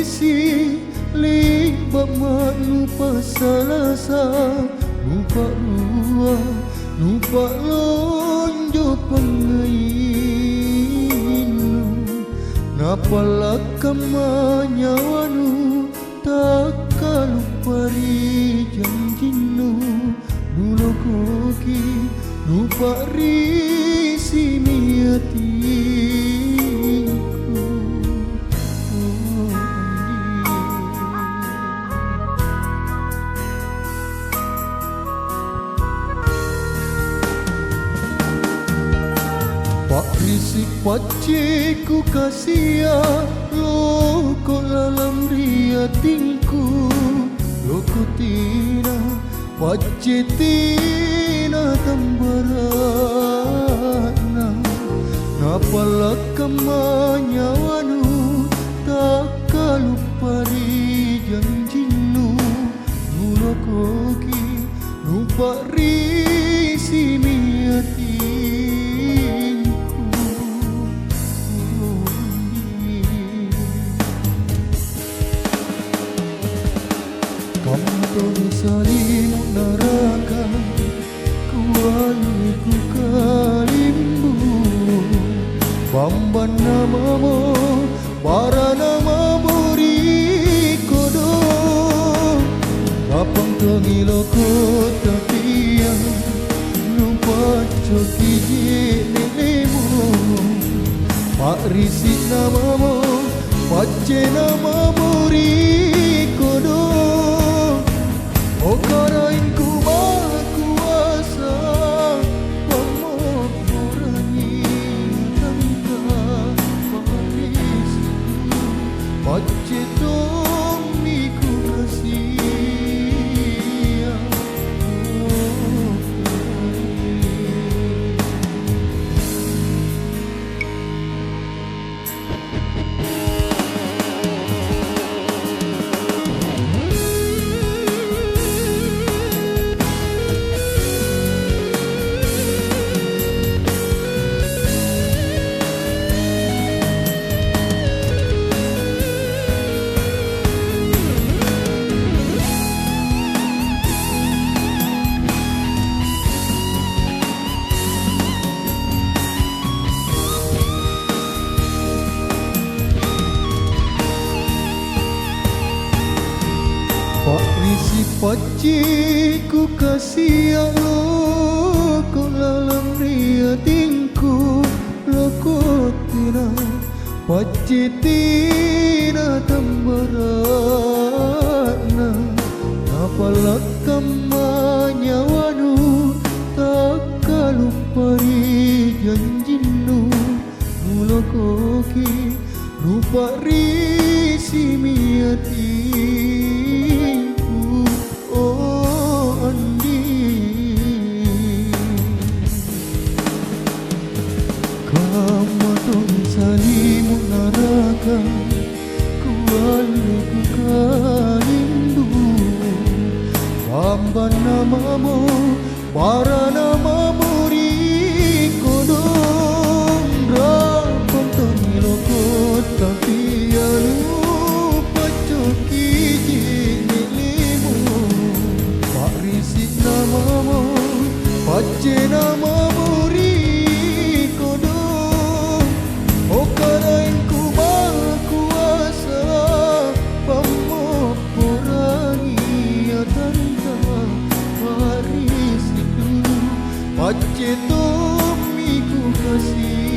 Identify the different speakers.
Speaker 1: parisi libat mak lupa salasa, lupa ruang, lupa lonjo pengainu. Napalah kamanya wanu tak lupa ri janjinu. Nulo koki lupa risi miatinku. Pak risik paciku kasia loko dalam riatinku. Loko tina pacitina tambarana. Napalah kamanya wanu tak lupa ri janjinu. Nulo koki lupa risi miatinku. Kampung salimu neraka, kualiku kalimbu. Bamban namamu, para namamu rikodo. Lapang tengilo kota tiang, lupa coki jenemu. Pak risik namamu, pace namamu rikodo. Oh karain ku maha kuasa, pemohorangi tangga parisi. Pace tomi ku kasia. Pak risi paciku kasia loko dalam riatinku. Loko tina pacitina tambarana. Napalah kamanya wanu tak lupa ri janjinu. Nulo koki lupa risi miatinku. Oh Andi, kamatong salimu neraka, kualiku kalimbu. Bamban namamu, para namamu rikodo. Rapang tengilo kota tialu, pacoki jenelimu. Pak risik namamu, pace namamu rikodo. Oh karain ku maha kuasa, pemohorangi tangga parisi dulu. Pace tomi ku kasih.